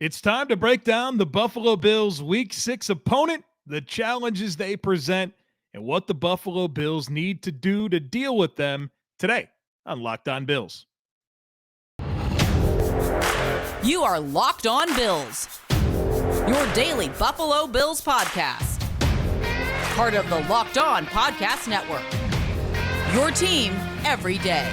It's time to break down the Buffalo Bills' Week 6 opponent, the challenges they present, and what the Buffalo Bills need to do to deal with them today on Locked On Bills. You are Locked On Bills, your daily Buffalo Bills podcast. Part of the Locked On Podcast Network, your team every day.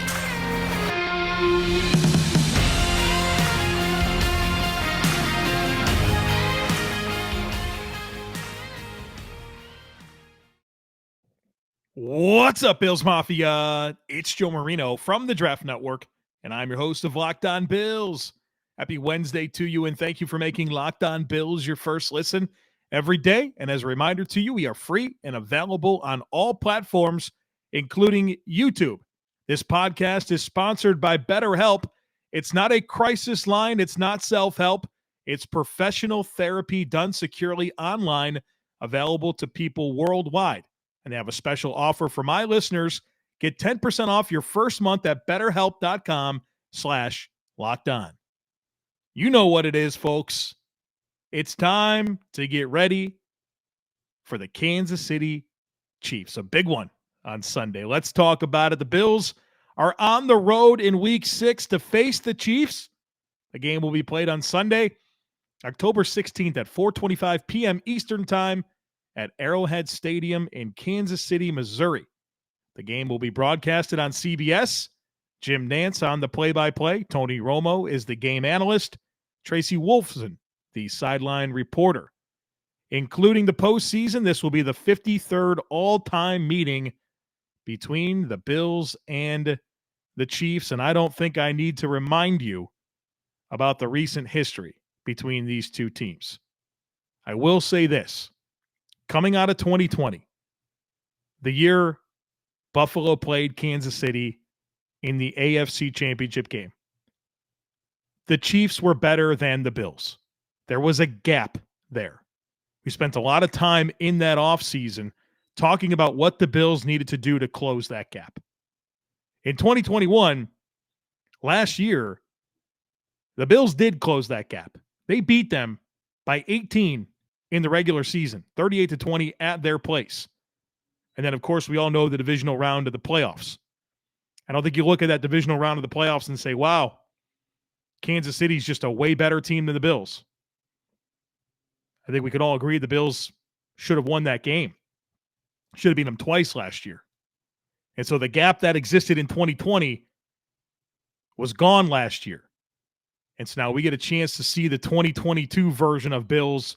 What's up, Bills Mafia? It's Joe Marino from the Draft Network, and I'm your host of Locked On Bills. Happy Wednesday to you, and thank you for making Locked On Bills your first listen every day. And as a reminder to you, we are free and available on all platforms, including YouTube. This podcast is sponsored by BetterHelp. It's not a crisis line. It's not self-help. It's professional therapy done securely online, available to people worldwide. And they have a special offer for my listeners. Get 10% off your first month at BetterHelp.com/LockedOn. You know what it is, folks. It's time to get ready for the Kansas City Chiefs. A big one on Sunday. Let's talk about it. The Bills are on the road in Week 6 to face the Chiefs. The game will be played on Sunday, October 16th at 4:25 p.m. Eastern Time at Arrowhead Stadium in Kansas City, Missouri. The game will be broadcasted on CBS. Jim Nance on the play-by-play. Tony Romo is the game analyst. Tracy Wolfson, the sideline reporter. Including the postseason, this will be the 53rd all-time meeting between the Bills and the Chiefs, and I don't think I need to remind you about the recent history between these two teams. I will say this. Coming out of 2020, the year Buffalo played Kansas City in the AFC Championship game, the Chiefs were better than the Bills. There was a gap there. We spent a lot of time in that offseason talking about what the Bills needed to do to close that gap. In 2021, last year, the Bills did close that gap. They beat them by 18 in the regular season, 38-20 at their place. And then, of course, we all know the divisional round of the playoffs. I don't think you look at that divisional round of the playoffs and say, wow, Kansas City's just a way better team than the Bills. I think we could all agree the Bills should have won that game. Should have beat them twice last year. And so the gap that existed in 2020 was gone last year. And so now we get a chance to see the 2022 version of Bills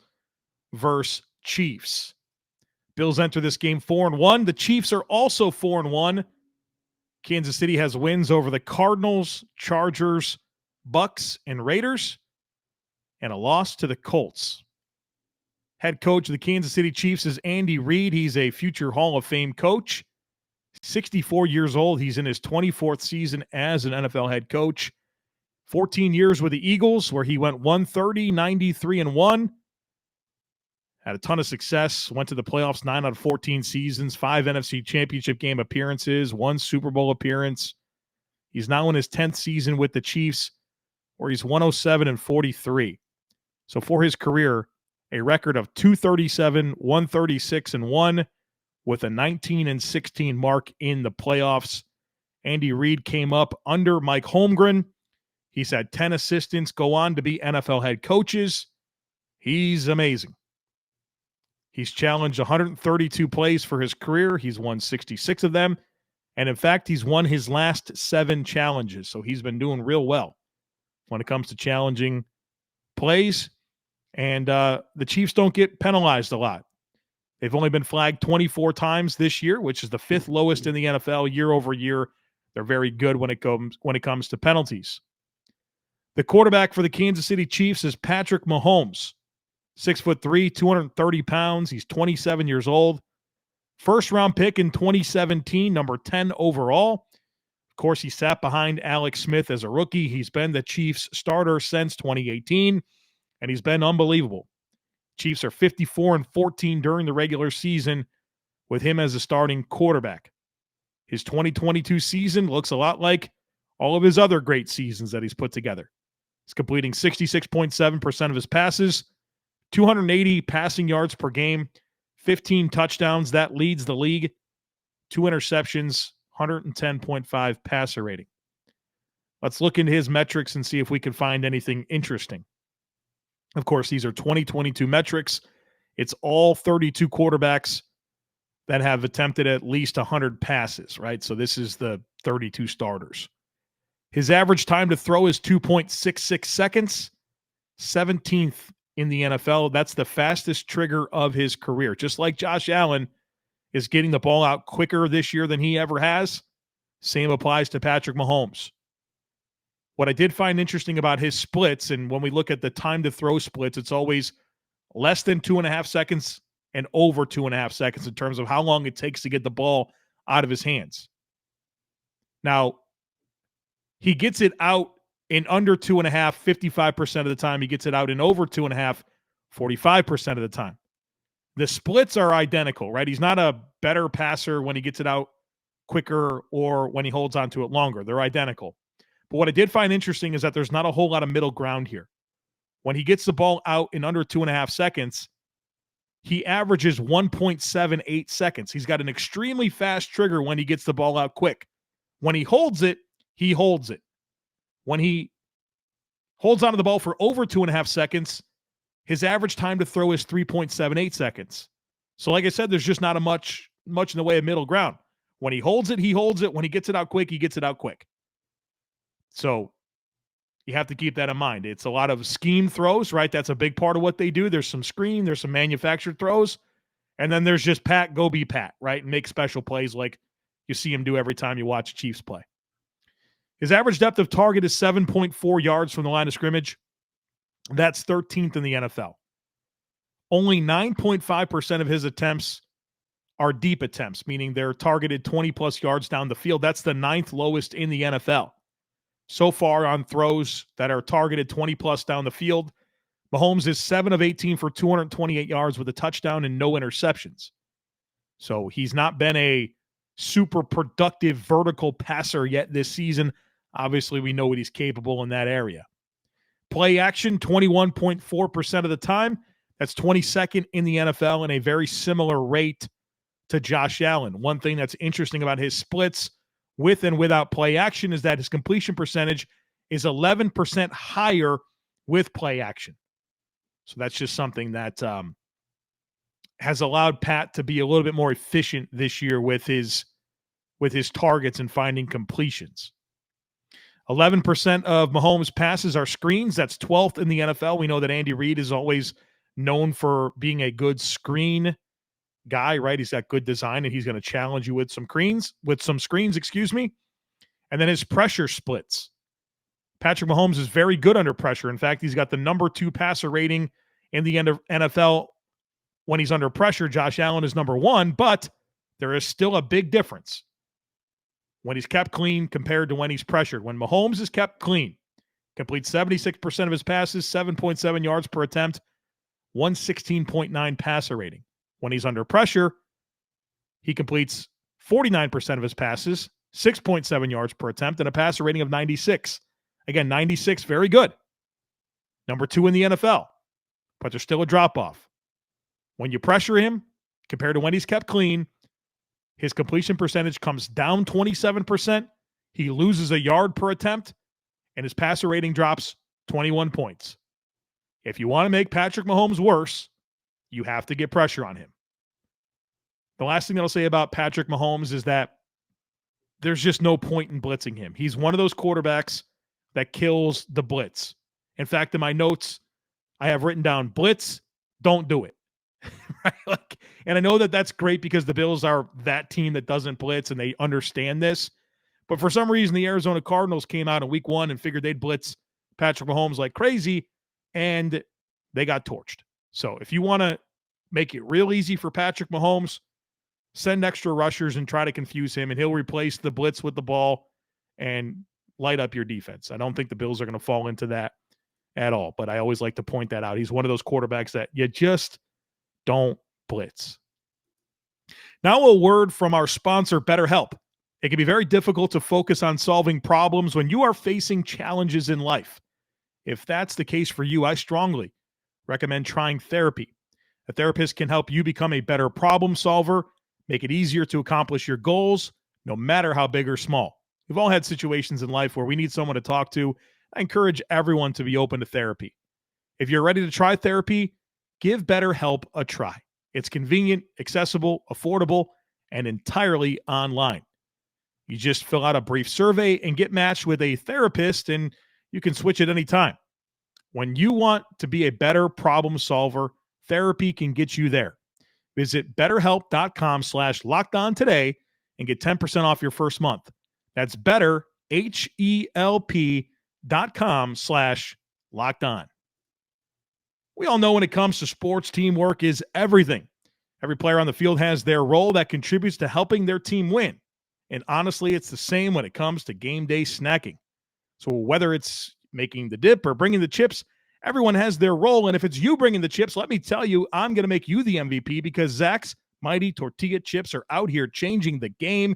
versus Chiefs. Bills enter this game 4-1. The Chiefs are also 4-1. Kansas City has wins over the Cardinals, Chargers, Bucks, and Raiders, and a loss to the Colts. Head coach of the Kansas City Chiefs is Andy Reid. He's a future Hall of Fame coach. 64 years old. He's in his 24th season as an NFL head coach. 14 years with the Eagles, where he went 130, 93-1. Had a ton of success, went to the playoffs 9 out of 14 seasons, 5 NFC Championship game appearances, 1 Super Bowl appearance. He's now in his 10th season with the Chiefs, where he's 107-43. So for his career, a record of 237, 136-1 with a 19-16 mark in the playoffs. Andy Reid came up under Mike Holmgren. He's had 10 assistants go on to be NFL head coaches. He's amazing. He's challenged 132 plays for his career. He's won 66 of them. And in fact, he's won his last 7 challenges. So he's been doing real well when it comes to challenging plays. And the Chiefs don't get penalized a lot. They've only been flagged 24 times this year, which is the 5th lowest in the NFL year over year. They're very good when it comes to penalties. The quarterback for the Kansas City Chiefs is Patrick Mahomes. 6'3", 230 pounds. He's 27 years old. First-round pick in 2017, number 10 overall. Of course, he sat behind Alex Smith as a rookie. He's been the Chiefs starter since 2018, and he's been unbelievable. Chiefs are 54-14 during the regular season with him as a starting quarterback. His 2022 season looks a lot like all of his other great seasons that he's put together. He's completing 66.7% of his passes, 280 passing yards per game, 15 touchdowns. That leads the league. 2 interceptions, 110.5 passer rating. Let's look into his metrics and see if we can find anything interesting. Of course, these are 2022 metrics. It's all 32 quarterbacks that have attempted at least 100 passes, right? So this is the 32 starters. His average time to throw is 2.66 seconds, 17th in the NFL. That's the fastest trigger of his career. Just like Josh Allen is getting the ball out quicker this year than he ever has, same applies to Patrick Mahomes. What I did find interesting about his splits, and when we look at the time to throw splits, it's always less than 2.5 seconds and over 2.5 seconds in terms of how long it takes to get the ball out of his hands. Now, he gets it out in under 2.5, 55% of the time. He gets it out in over 2.5, 45% of the time. The splits are identical, right? He's not a better passer when he gets it out quicker or when he holds on to it longer. They're identical. But what I did find interesting is that there's not a whole lot of middle ground here. When he gets the ball out in under 2.5 seconds, he averages 1.78 seconds. He's got an extremely fast trigger when he gets the ball out quick. When he holds it, he holds it. When he holds onto the ball for over 2.5 seconds, his average time to throw is 3.78 seconds. So like I said, there's just not much in the way of middle ground. When he holds it, he holds it. When he gets it out quick, he gets it out quick. So you have to keep that in mind. It's a lot of scheme throws, right? That's a big part of what they do. There's some screen, there's some manufactured throws, and then there's just Pat, go be Pat, right? And make special plays like you see him do every time you watch Chiefs play. His average depth of target is 7.4 yards from the line of scrimmage. That's 13th in the NFL. Only 9.5% of his attempts are deep attempts, meaning they're targeted 20-plus yards down the field. That's the 9th lowest in the NFL. So far on throws that are targeted 20-plus down the field, Mahomes is 7 of 18 for 228 yards with a touchdown and no interceptions. So he's not been a super productive vertical passer yet this season. Obviously, we know what he's capable in that area. Play action, 21.4% of the time. That's 22nd in the NFL and a very similar rate to Josh Allen. One thing that's interesting about his splits with and without play action is that his completion percentage is 11% higher with play action. So that's just something that has allowed Pat to be a little bit more efficient this year with his targets and finding completions. 11% of Mahomes' passes are screens. That's 12th in the NFL. We know that Andy Reid is always known for being a good screen guy, right? He's got good design, and he's going to challenge you with some screens, And then his pressure splits. Patrick Mahomes is very good under pressure. In fact, he's got the number 2 passer rating in the NFL when he's under pressure. Josh Allen is number 1, but there is still a big difference when he's kept clean compared to when he's pressured. When Mahomes is kept clean, completes 76% of his passes, 7.7 yards per attempt, 116.9 passer rating. When he's under pressure, he completes 49% of his passes, 6.7 yards per attempt, and a passer rating of 96. Again, 96, very good. Number 2 in the NFL, but there's still a drop-off. When you pressure him, compared to when he's kept clean, his completion percentage comes down 27%. He loses a yard per attempt, and his passer rating drops 21 points. If you want to make Patrick Mahomes worse, you have to get pressure on him. The last thing that I'll say about Patrick Mahomes is that there's just no point in blitzing him. He's one of those quarterbacks that kills the blitz. In fact, in my notes, I have written down blitz, don't do it. Right? And I know that that's great because the Bills are that team that doesn't blitz and they understand this. But for some reason, the Arizona Cardinals came out in week 1 and figured they'd blitz Patrick Mahomes like crazy, and they got torched. So if you want to make it real easy for Patrick Mahomes, send extra rushers and try to confuse him, and he'll replace the blitz with the ball and light up your defense. I don't think the Bills are going to fall into that at all, but I always like to point that out. He's one of those quarterbacks that you just don't blitz. Now a word from our sponsor, BetterHelp. It can be very difficult to focus on solving problems when you are facing challenges in life. If that's the case for you, I strongly recommend trying therapy. A therapist can help you become a better problem solver, make it easier to accomplish your goals, no matter how big or small. We've all had situations in life where we need someone to talk to. I encourage everyone to be open to therapy. If you're ready to try therapy, give BetterHelp a try. It's convenient, accessible, affordable, and entirely online. You just fill out a brief survey and get matched with a therapist, and you can switch at any time. When you want to be a better problem solver, therapy can get you there. Visit betterhelp.com/lockedon today and get 10% off your first month. That's betterhelp.com/lockedon. We all know when it comes to sports, teamwork is everything. Every player on the field has their role that contributes to helping their team win. And honestly, it's the same when it comes to game day snacking. So whether it's making the dip or bringing the chips, everyone has their role. And if it's you bringing the chips, let me tell you, I'm going to make you the MVP because Zach's Mighty Tortilla Chips are out here changing the game.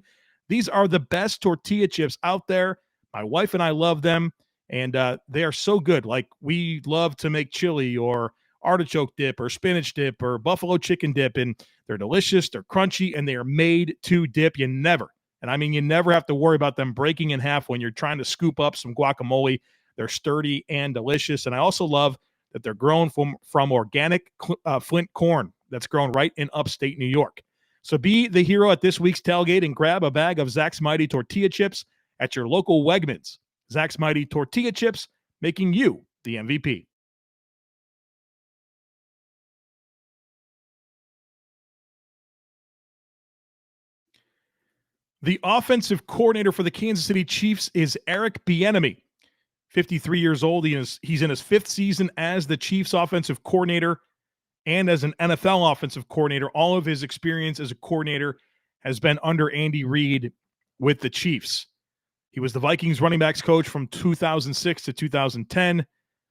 These are the best tortilla chips out there. My wife and I love them, and they are so good. Like, we love to make chili or artichoke dip or spinach dip or buffalo chicken dip, and they're delicious, they're crunchy, and they are made to dip. You never have to worry about them breaking in half when you're trying to scoop up some guacamole. They're sturdy and delicious. And I also love that they're grown from organic Flint corn that's grown right in upstate New York. So be the hero at this week's tailgate and grab a bag of Zach's Mighty Tortilla Chips at your local Wegmans. Zach's Mighty Tortilla Chips, making you the MVP. The offensive coordinator for the Kansas City Chiefs is Eric Bienemy, 53 years old. He's in his fifth season as the Chiefs offensive coordinator and as an NFL offensive coordinator. All of his experience as a coordinator has been under Andy Reid with the Chiefs. He was the Vikings running backs coach from 2006 to 2010,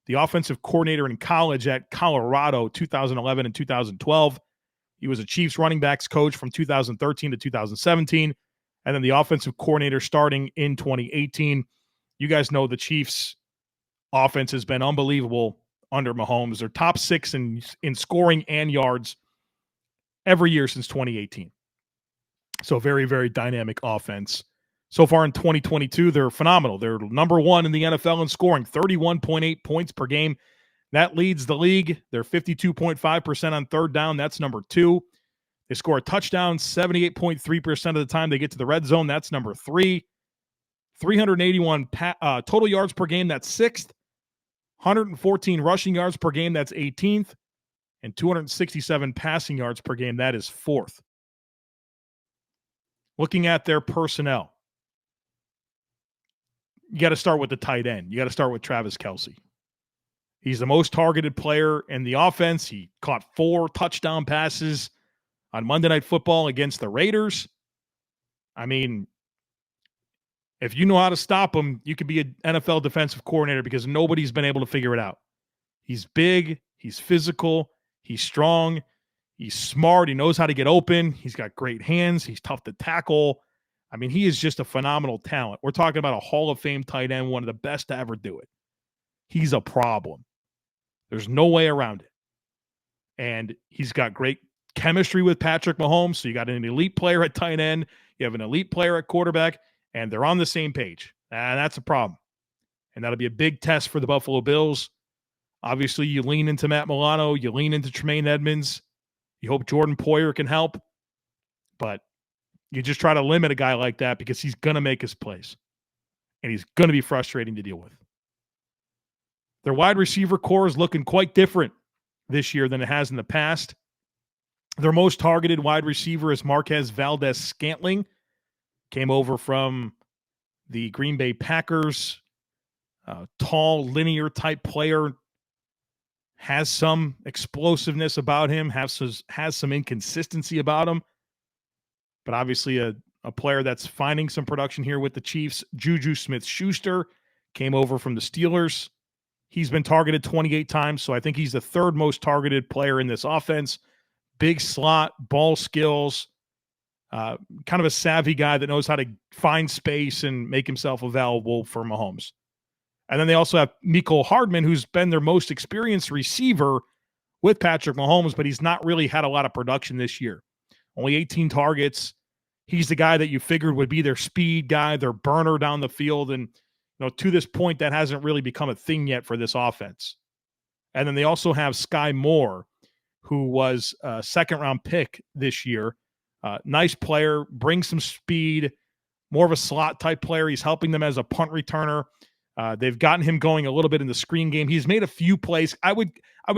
the offensive coordinator in college at Colorado, 2011 and 2012. He was a Chiefs running backs coach from 2013 to 2017, and then the offensive coordinator starting in 2018. You guys know the Chiefs' offense has been unbelievable under Mahomes. They're top 6 in scoring and yards every year since 2018. So very, very dynamic offense. So far in 2022, they're phenomenal. They're number 1 in the NFL in scoring, 31.8 points per game. That leads the league. They're 52.5% on third down. That's number 2. They score a touchdown 78.3% of the time they get to the red zone. That's number 3. 381 total yards per game. That's 6th. 114 rushing yards per game. That's 18th. And 267 passing yards per game. That is 4th. Looking at their personnel, you got to start with the tight end. You got to start with Travis Kelsey. He's the most targeted player in the offense. He caught 4 touchdown passes on Monday Night Football against the Raiders. I mean, if you know how to stop him, you could be an NFL defensive coordinator because nobody's been able to figure it out. He's big. He's physical. He's strong. He's smart. He knows how to get open. He's got great hands. He's tough to tackle. I mean, he is just a phenomenal talent. We're talking about a Hall of Fame tight end, one of the best to ever do it. He's a problem. There's no way around it. And he's got great chemistry with Patrick Mahomes. So you got an elite player at tight end. You have an elite player at quarterback, and they're on the same page. And that's a problem. And that'll be a big test for the Buffalo Bills. Obviously, you lean into Matt Milano. You lean into Tremaine Edmonds. You hope Jordan Poyer can help. But you just try to limit a guy like that because he's going to make his plays. And he's going to be frustrating to deal with. Their wide receiver core is looking quite different this year than it has in the past. Their most targeted wide receiver is Marquez Valdez-Scantling. Came over from the Green Bay Packers. Tall, linear type player. Has some explosiveness about him. Has some inconsistency about him. But obviously a player that's finding some production here with the Chiefs. Juju Smith-Schuster came over from the Steelers. He's been targeted 28 times, so I think he's the 3rd most targeted player in this offense. Big slot, ball skills, kind of a savvy guy that knows how to find space and make himself available for Mahomes. And then they also have Nicole Hardman, who's been their most experienced receiver with Patrick Mahomes, but he's not really had a lot of production this year. Only 18 targets. He's the guy that you figured would be their speed guy, their burner down the field. And, to this point, that hasn't really become a thing yet for this offense. And then they also have Sky Moore, who was a second-round pick this year. Nice player, brings some speed, more of a slot-type player. He's helping them as a punt returner. They've gotten him going a little bit in the screen game. He's made a few plays. I would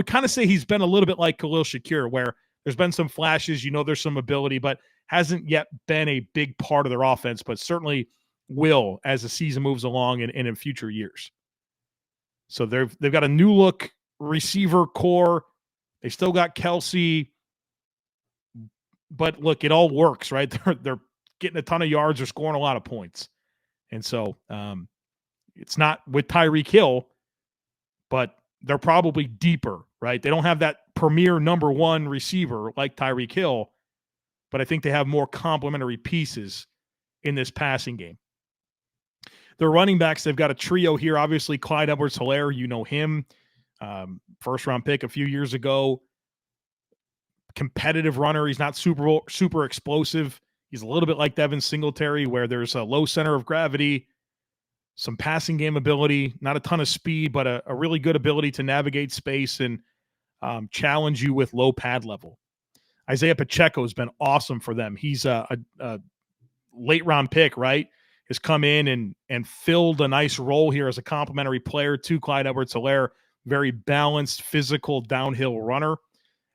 kind of say he's been a little bit like Khalil Shakir, where there's been some flashes, there's some ability, but hasn't yet been a big part of their offense, but certainly will as the season moves along and in future years. So they've got a new look receiver core. They still got Kelsey, but look, it all works, right? They're getting a ton of yards, they're scoring a lot of points. And so it's not with Tyreek Hill, but they're probably deeper, right? They don't have that premier number one receiver like Tyreek Hill, but I think they have more complementary pieces in this passing game. Their running backs, they've got a trio here. Obviously, Clyde Edwards-Helaire, you know him. First-round pick a few years ago. Competitive runner. He's not super explosive. He's a little bit like Devin Singletary, where there's a low center of gravity, some passing game ability, not a ton of speed, but a really good ability to navigate space and challenge you with low pad level. Isaiah Pacheco has been awesome for them. He's a late-round pick, right? Has come in and filled a nice role here as a complimentary player to Clyde Edwards-Helaire. Very balanced, physical, downhill runner.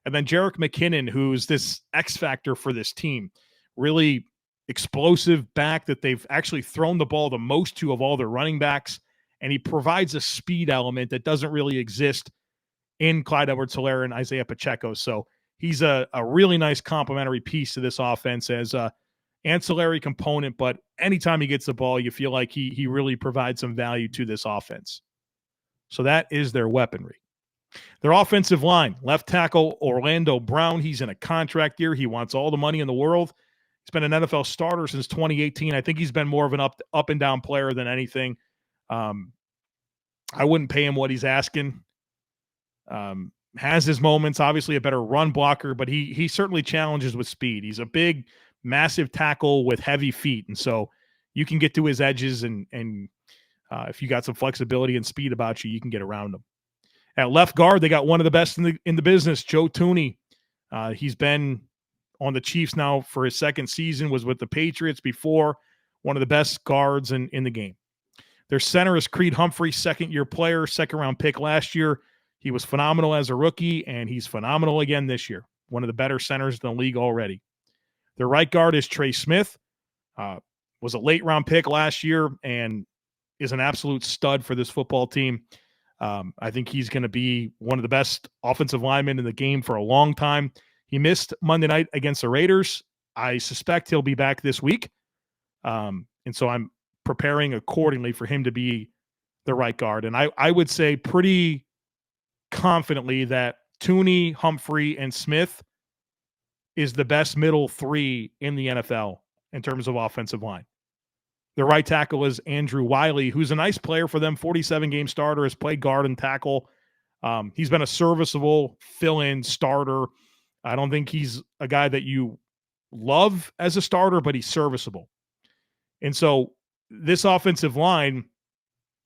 And then Jerick McKinnon, who's this X factor for this team. Really explosive back that they've actually thrown the ball the most to of all their running backs. And he provides a speed element that doesn't really exist in Clyde Edwards-Helaire and Isaiah Pacheco. So he's a really nice complementary piece to this offense as a ancillary component, but anytime he gets the ball, you feel like he really provides some value to this offense. So that is their weaponry. Their offensive line, left tackle Orlando Brown. He's in a contract year. He wants all the money in the world. He's been an NFL starter since 2018. I think he's been more of an up and down player than anything. I wouldn't pay him what he's asking. Has his moments, obviously a better run blocker, but he certainly challenges with speed. He's a big, massive tackle with heavy feet. And so you can get to his edges and if you got some flexibility and speed about you, you can get around him. At left guard, they got one of the best in the business, Joe Thuney. He's been on the Chiefs now for his second season, was with the Patriots before, one of the best guards in the game. Their center is Creed Humphrey, second-year player, second-round pick last year. He was phenomenal as a rookie, and he's phenomenal again this year. One of the better centers in the league already. Their right guard is Trey Smith. Was a late-round pick last year and is an absolute stud for this football team. I think he's going to be one of the best offensive linemen in the game for a long time. He missed Monday night against the Raiders. I suspect he'll be back this week. And so I'm preparing accordingly for him to be the right guard. And I would say pretty confidently that Thuney, Humphrey, and Smith is the best middle three in the NFL in terms of offensive line. The right tackle is Andrew Wiley, who's a nice player for them, 47-game starter, has played guard and tackle. He's been a serviceable fill-in starter. I don't think he's a guy that you love as a starter, but he's serviceable. And so this offensive line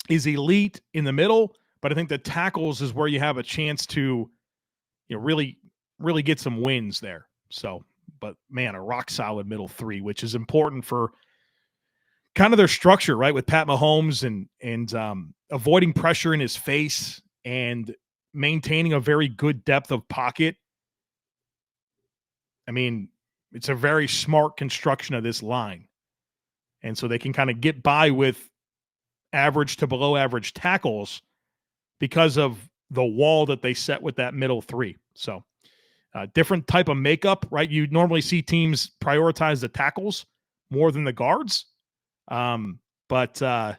is elite in the middle, but I think the tackles is where you have a chance to really get some wins there. So, but man, a rock-solid middle three, which is important for kind of their structure, right? With Pat Mahomes and avoiding pressure in his face and maintaining a very good depth of pocket. I mean, it's a very smart construction of this line. And so they can kind of get by with average to below average tackles because of the wall that they set with that middle three. So different type of makeup, right? You normally see teams prioritize the tackles more than the guards. But I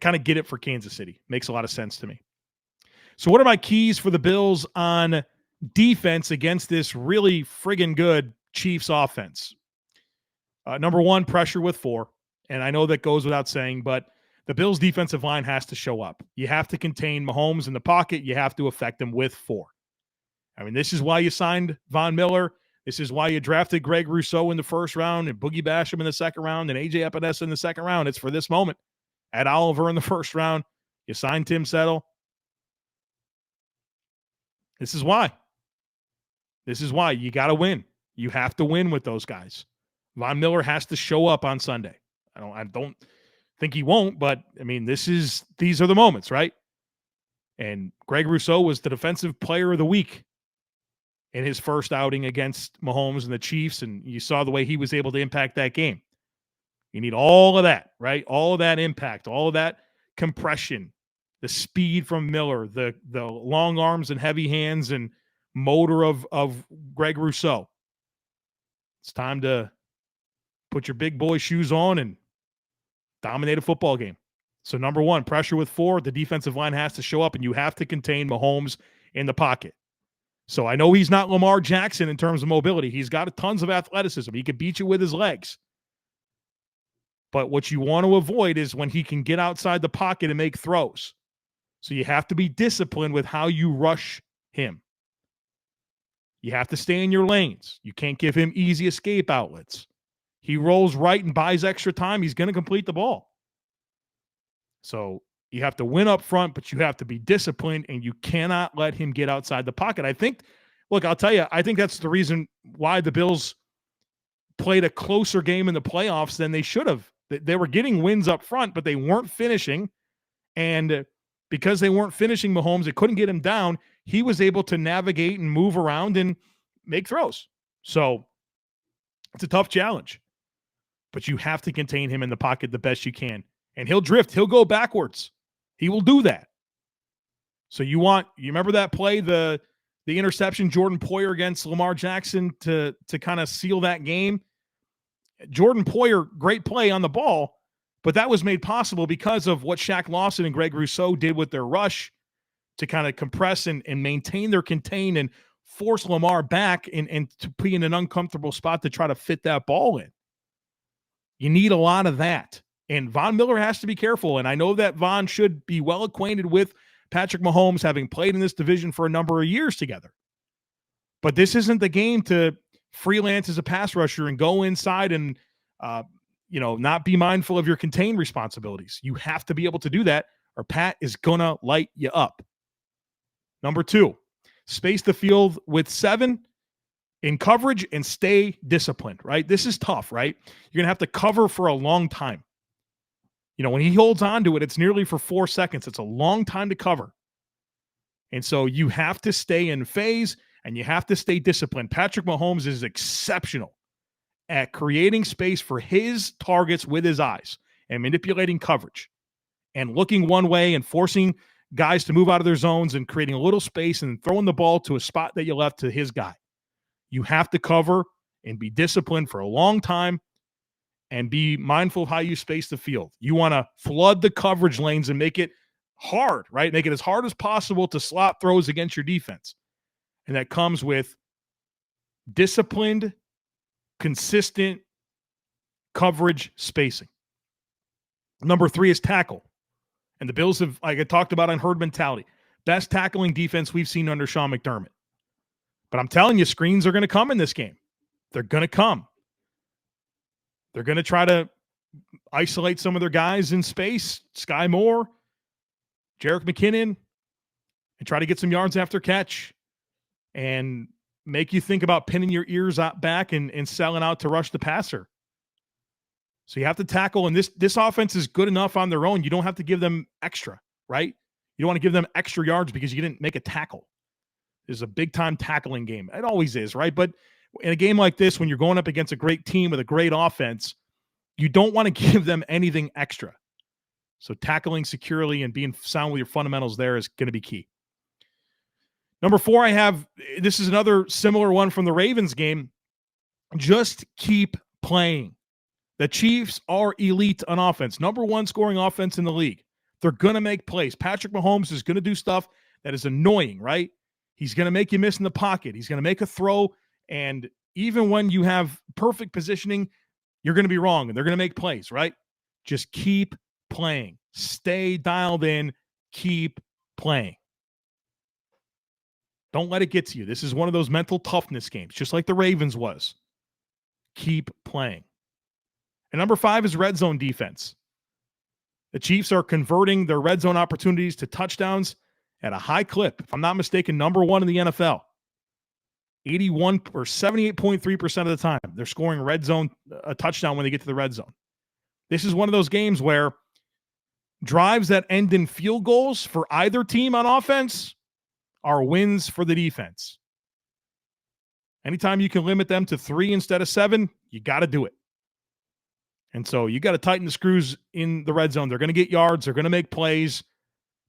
kind of get it for Kansas City. Makes a lot of sense to me. So what are my keys for the Bills on defense against this really friggin' good Chiefs offense? Number one, pressure with 4. And I know that goes without saying, but the Bills' defensive line has to show up. You have to contain Mahomes in the pocket. You have to affect him with 4. I mean, this is why you signed Von Miller. This is why you drafted Greg Rousseau in the first round and Boogie Basham in the second round and A.J. Epinesa in the second round. It's for this moment. Ed Oliver in the first round. You signed Tim Settle. This is why. This is why. You got to win. You have to win with those guys. Von Miller has to show up on Sunday. I don't think he won't, but I mean, these are the moments, right? And Greg Rousseau was the defensive player of the week in his first outing against Mahomes and the Chiefs, and you saw the way he was able to impact that game. You need all of that, right? All of that impact, all of that compression, the speed from Miller, the long arms and heavy hands and motor of Greg Rousseau. It's time to put your big boy shoes on and dominate a football game. So number 1, pressure with 4. The defensive line has to show up, and you have to contain Mahomes in the pocket. So I know he's not Lamar Jackson in terms of mobility. He's got tons of athleticism. He can beat you with his legs. But what you want to avoid is when he can get outside the pocket and make throws. So you have to be disciplined with how you rush him. You have to stay in your lanes. You can't give him easy escape outlets. He rolls right and buys extra time, he's going to complete the ball. So you have to win up front, but you have to be disciplined, and you cannot let him get outside the pocket. I think, look, I'll tell you, I think that's the reason why the Bills played a closer game in the playoffs than they should have. They were getting wins up front, but they weren't finishing. And because they weren't finishing Mahomes, they couldn't get him down. He was able to navigate and move around and make throws. So it's a tough challenge. But you have to contain him in the pocket the best you can. And he'll drift. He'll go backwards. He will do that. So you remember that play, the interception, Jordan Poyer against Lamar Jackson to kind of seal that game? Jordan Poyer, great play on the ball, but that was made possible because of what Shaq Lawson and Greg Rousseau did with their rush to kind of compress and maintain their contain and force Lamar back and to be in an uncomfortable spot to try to fit that ball in. You need a lot of that. And Von Miller has to be careful. And I know that Von should be well acquainted with Patrick Mahomes, having played in this division for a number of years together. But this isn't the game to freelance as a pass rusher and go inside and, not be mindful of your contain responsibilities. You have to be able to do that, or Pat is going to light you up. Number 2, space the field with 7 in coverage and stay disciplined, right? This is tough, right? You're going to have to cover for a long time. When he holds on to it, it's nearly for 4 seconds. It's a long time to cover. And so you have to stay in phase and you have to stay disciplined. Patrick Mahomes is exceptional at creating space for his targets with his eyes and manipulating coverage and looking one way and forcing guys to move out of their zones and creating a little space and throwing the ball to a spot that you left to his guy. You have to cover and be disciplined for a long time and be mindful of how you space the field. You want to flood the coverage lanes and make it hard, right? Make it as hard as possible to slot throws against your defense. And that comes with disciplined, consistent coverage spacing. Number 3 is tackle. And the Bills have, like I talked about on herd mentality, best tackling defense we've seen under Sean McDermott. But I'm telling you, screens are going to come in this game. They're going to come. They're going to try to isolate some of their guys in space, Sky Moore, Jerick McKinnon, and try to get some yards after catch and make you think about pinning your ears out back and selling out to rush the passer. So you have to tackle, and this offense is good enough on their own. You don't have to give them extra, right? You don't want to give them extra yards because you didn't make a tackle. This is a big-time tackling game. It always is, right? But in a game like this, when you're going up against a great team with a great offense, you don't want to give them anything extra. So tackling securely and being sound with your fundamentals there is going to be key. Number 4, this is another similar one from the Ravens game. Just keep playing. The Chiefs are elite on offense. Number 1 scoring offense in the league. They're going to make plays. Patrick Mahomes is going to do stuff that is annoying, right? He's going to make you miss in the pocket. He's going to make a throw. And even when you have perfect positioning, you're going to be wrong and they're going to make plays, right? Just keep playing. Stay dialed in. Keep playing. Don't let it get to you. This is one of those mental toughness games, just like the Ravens was. Keep playing. And number 5 is red zone defense. The Chiefs are converting their red zone opportunities to touchdowns at a high clip. If I'm not mistaken, number 1 in the NFL. 81 or 78.3% of the time, they're scoring red zone a touchdown when they get to the red zone. This is one of those games where drives that end in field goals for either team on offense are wins for the defense. Anytime you can limit them to 3 instead of 7, you got to do it. And so you got to tighten the screws in the red zone. They're going to get yards. They're going to make plays.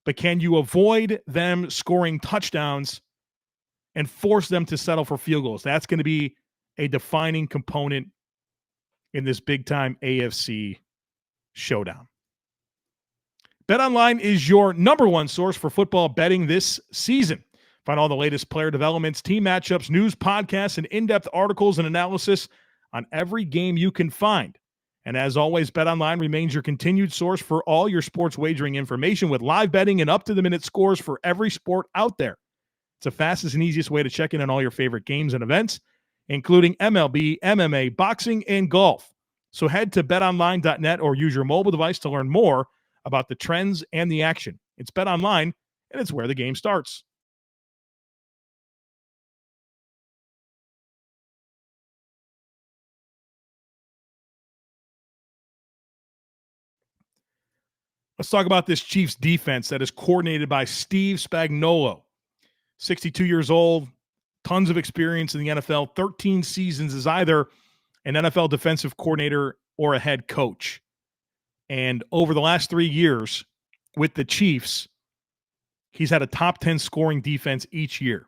But can you avoid them scoring touchdowns and force them to settle for field goals? That's going to be a defining component in this big-time AFC showdown. BetOnline is your number 1 source for football betting this season. Find all the latest player developments, team matchups, news, podcasts, and in-depth articles and analysis on every game you can find. And as always, BetOnline remains your continued source for all your sports wagering information with live betting and up-to-the-minute scores for every sport out there. It's the fastest and easiest way to check in on all your favorite games and events, including MLB, MMA, boxing, and golf. So head to betonline.net or use your mobile device to learn more about the trends and the action. It's BetOnline, and it's where the game starts. Let's talk about this Chiefs defense that is coordinated by Steve Spagnuolo. 62 years old, tons of experience in the NFL, 13 seasons as either an NFL defensive coordinator or a head coach. And over the last 3 years with the Chiefs, he's had a top 10 scoring defense each year.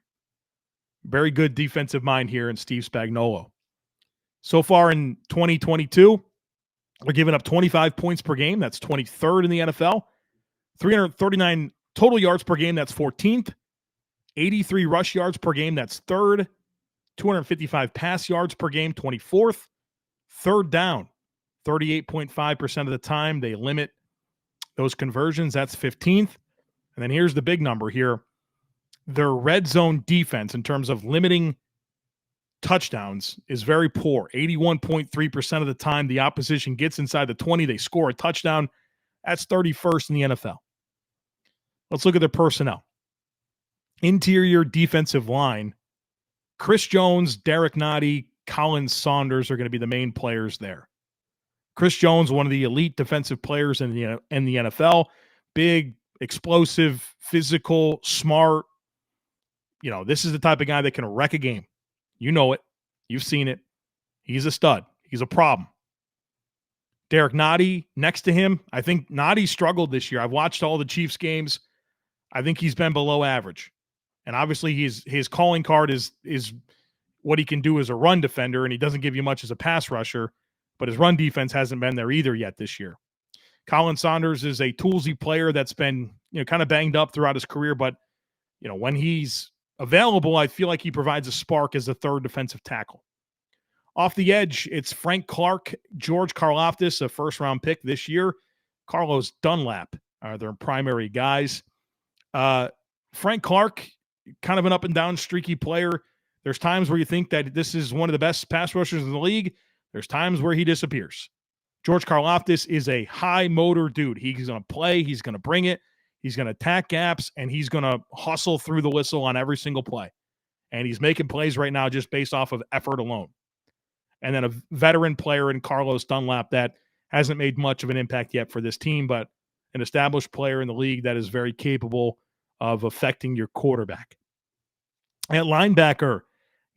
Very good defensive mind here in Steve Spagnuolo. So far in 2022, they're giving up 25 points per game. That's 23rd in the NFL. 339 total yards per game. That's 14th. 83 rush yards per game. That's 3rd. 255 pass yards per game. 24th. Third down. 38.5% of the time they limit those conversions. That's 15th. And then here's the big number here. Their red zone defense in terms of limiting touchdowns is very poor. 81.3% of the time the opposition gets inside the 20, they score a touchdown. That's 31st in the NFL. Let's look at their personnel. Interior defensive line, Chris Jones, Derek Nottie, Colin Saunders are going to be the main players there. Chris Jones, one of the elite defensive players in the NFL. Big, explosive, physical, smart. You know, this is the type of guy that can wreck a game. You know it. You've seen it. He's a stud. He's a problem. Derek Nottie next to him. I think Nottie struggled this year. I've watched all the Chiefs games. I think he's been below average. And obviously his calling card is what he can do as a run defender, and he doesn't give you much as a pass rusher, but his run defense hasn't been there either yet this year. Colin Saunders is a toolsy player that's been, kind of banged up throughout his career, but when he's available, I feel like he provides a spark as the third defensive tackle. Off the edge, it's Frank Clark, George Karlaftis, a first-round pick this year. Carlos Dunlap are their primary guys. Frank Clark, kind of an up-and-down streaky player. There's times where you think that this is one of the best pass rushers in the league. There's times where he disappears. George Karlaftis is a high-motor dude. He's going to play. He's going to bring it. He's going to attack gaps, and he's going to hustle through the whistle on every single play. And he's making plays right now just based off of effort alone. And then a veteran player in Carlos Dunlap that hasn't made much of an impact yet for this team, but an established player in the league that is very capable of affecting your quarterback. At linebacker,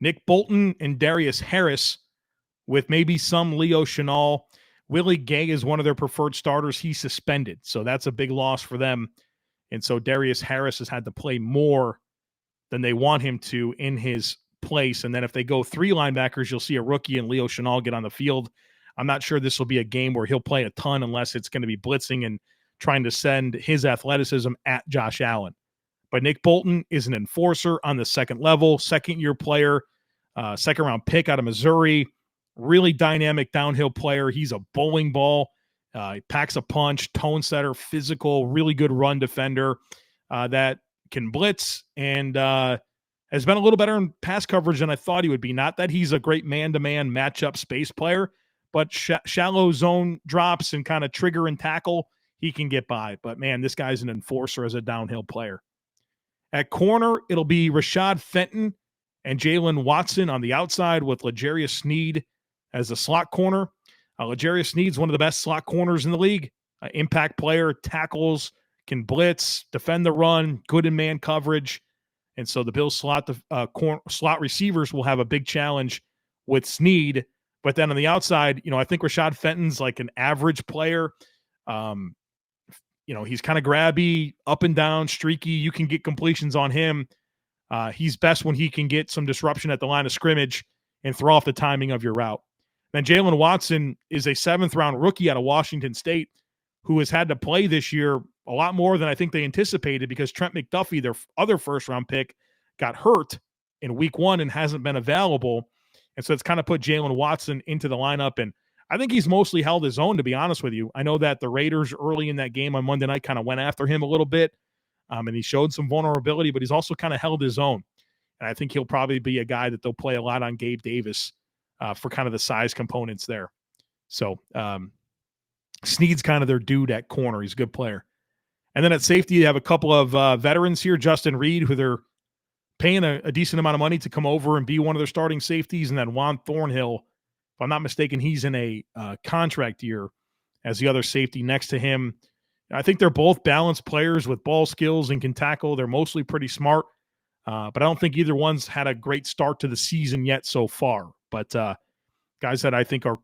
Nick Bolton and Darius Harris with maybe some Leo Chenal. Willie Gay is one of their preferred starters. He's suspended, so that's a big loss for them. And so Darius Harris has had to play more than they want him to in his place. And then if they go 3 linebackers, you'll see a rookie and Leo Chenal get on the field. I'm not sure this will be a game where he'll play a ton unless it's going to be blitzing and trying to send his athleticism at Josh Allen. But Nick Bolton is an enforcer on the second level, second-year player, second-round pick out of Missouri, really dynamic downhill player. He's a bowling ball. He packs a punch, tone setter, physical, really good run defender that can blitz and has been a little better in pass coverage than I thought he would be. Not that he's a great man-to-man matchup space player, but shallow zone drops and kind of trigger and tackle, he can get by. But, man, this guy's an enforcer as a downhill player. At corner, it'll be Rashad Fenton and Jalen Watson on the outside with L'Jarius Sneed as the slot corner. L'Jarius Sneed's one of the best slot corners in the league. Impact player, tackles, can blitz, defend the run, good in man coverage. And so the Bills slot receivers will have a big challenge with Sneed. But then on the outside, I think Rashad Fenton's like an average player. He's kind of grabby, up and down, streaky. You can get completions on him. He's best when he can get some disruption at the line of scrimmage and throw off the timing of your route. Then Jalen Watson is a 7th-round rookie out of Washington State who has had to play this year a lot more than I think they anticipated because Trent McDuffie, their other first-round pick, got hurt in week 1 and hasn't been available. And so it's kind of put Jalen Watson into the lineup. And I think he's mostly held his own, to be honest with you. I know that the Raiders early in that game on Monday night kind of went after him a little bit, and he showed some vulnerability, but he's also kind of held his own. And I think he'll probably be a guy that they'll play a lot on Gabe Davis for kind of the size components there. So Sneed's kind of their dude at corner. He's a good player. And then at safety, you have a couple of veterans here, Justin Reed, who they're paying a decent amount of money to come over and be one of their starting safeties, and then Juan Thornhill, if I'm not mistaken, he's in a contract year as the other safety next to him. I think they're both balanced players with ball skills and can tackle. They're mostly pretty smart, but I don't think either one's had a great start to the season yet so far. But guys that I think are,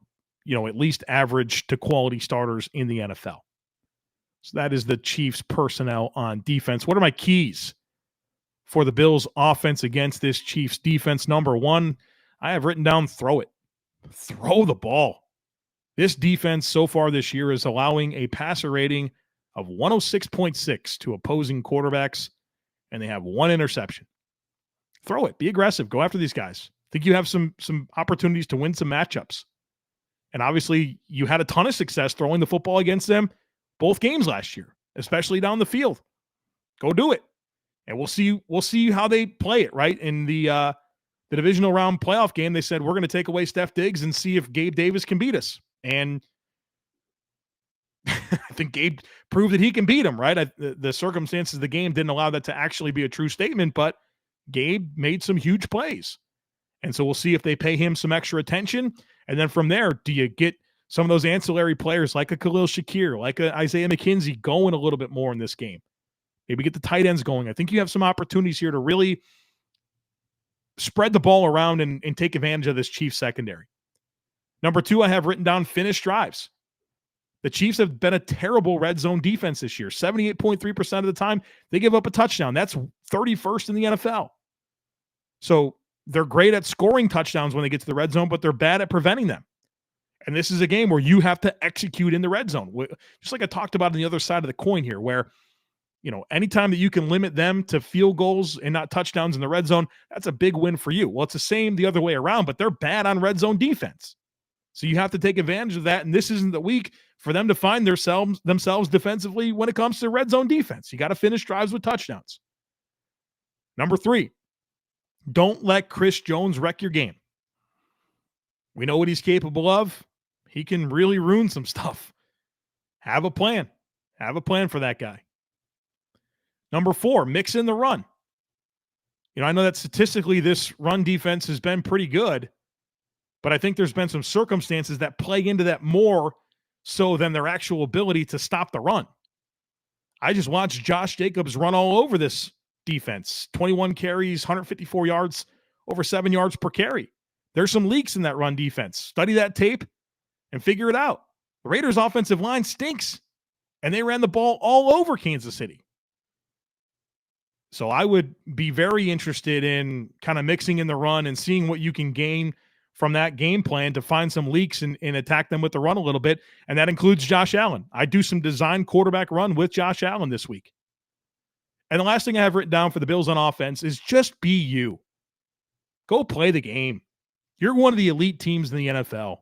at least average to quality starters in the NFL. So that is the Chiefs personnel on defense. What are my keys for the Bills offense against this Chiefs defense? Number 1, I have written down throw it. Throw the ball. This defense so far this year is allowing a passer rating of 106.6 to opposing quarterbacks, and they have 1 interception. Throw it. Be aggressive. Go after these guys. Think you have some opportunities to win some matchups. And obviously, you had a ton of success throwing the football against them both games last year, especially down the field. Go do it. And we'll see how they play it, right? In the divisional round playoff game, they said, we're going to take away Steph Diggs and see if Gabe Davis can beat us. And I think Gabe proved that he can beat him, right? The circumstances of the game didn't allow that to actually be a true statement, but Gabe made some huge plays. And so we'll see if they pay him some extra attention. And then from there, do you get some of those ancillary players like a Khalil Shakir, like a Isaiah McKenzie going a little bit more in this game? Maybe get the tight ends going. I think you have some opportunities here to really spread the ball around and take advantage of this Chiefs secondary. Number 2, I have written down finished drives. The Chiefs have been a terrible red zone defense this year. 78.3% of the time, they give up a touchdown. That's 31st in the NFL. So they're great at scoring touchdowns when they get to the red zone, but they're bad at preventing them. And this is a game where you have to execute in the red zone. Just like I talked about on the other side of the coin here, where anytime that you can limit them to field goals and not touchdowns in the red zone, that's a big win for you. Well, it's the same the other way around, but they're bad on red zone defense. So you have to take advantage of that, and this isn't the week for them to find themselves defensively when it comes to red zone defense. You got to finish drives with touchdowns. Number 3, don't let Chris Jones wreck your game. We know what he's capable of. He can really ruin some stuff. Have a plan. Have a plan for that guy. Number 4, mix in the run. I know that statistically this run defense has been pretty good, but I think there's been some circumstances that play into that more so than their actual ability to stop the run. I just watched Josh Jacobs run all over this defense. 21 carries, 154 yards, over 7 yards per carry. There's some leaks in that run defense. Study that tape and figure it out. The Raiders' offensive line stinks, and they ran the ball all over Kansas City. So I would be very interested in kind of mixing in the run and seeing what you can gain from that game plan to find some leaks and attack them with the run a little bit. And that includes Josh Allen. I do some design quarterback run with Josh Allen this week. And the last thing I have written down for the Bills on offense is just be you. Go play the game. You're one of the elite teams in the NFL.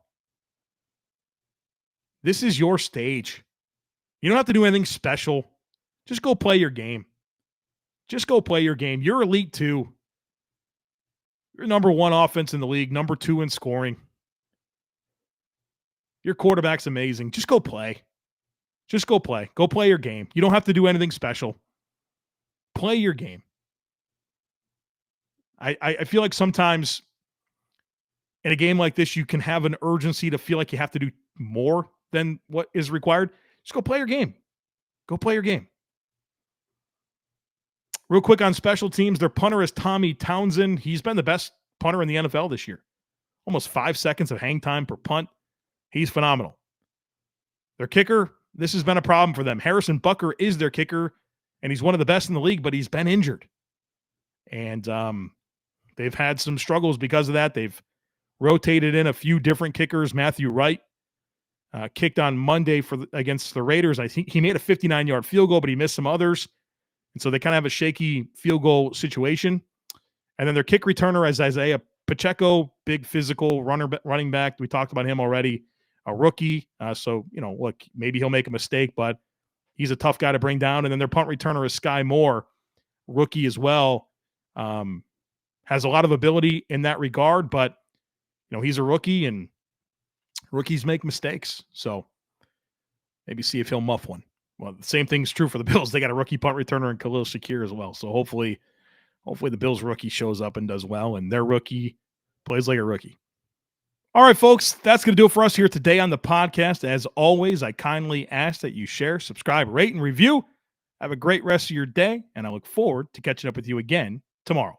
This is your stage. You don't have to do anything special. Just go play your game. Just go play your game. You're elite too. You're number 1 offense in the league, number 2 in scoring. Your quarterback's amazing. Just go play. Just go play. Go play your game. You don't have to do anything special. Play your game. I feel like sometimes in a game like this, you can have an urgency to feel like you have to do more than what is required. Just go play your game. Go play your game. Real quick on special teams, their punter is Tommy Townsend. He's been the best punter in the NFL this year. Almost 5 seconds of hang time per punt. He's phenomenal. Their kicker, this has been a problem for them. Harrison Bucker is their kicker, and he's one of the best in the league, but he's been injured. And they've had some struggles because of that. They've rotated in a few different kickers. Matthew Wright kicked on Monday against the Raiders. I think he made a 59-yard field goal, but he missed some others. And so they kind of have a shaky field goal situation. And then their kick returner is Isaiah Pacheco, big physical running back. We talked about him already, a rookie. So, look, maybe he'll make a mistake, but he's a tough guy to bring down. And then their punt returner is Sky Moore, rookie as well. Has a lot of ability in that regard, but, he's a rookie and rookies make mistakes. So maybe see if he'll muff one. Well, the same thing's true for the Bills. They got a rookie punt returner in Khalil Shakir as well. So hopefully the Bills rookie shows up and does well, and their rookie plays like a rookie. All right, folks, that's going to do it for us here today on the podcast. As always, I kindly ask that you share, subscribe, rate, and review. Have a great rest of your day, and I look forward to catching up with you again tomorrow.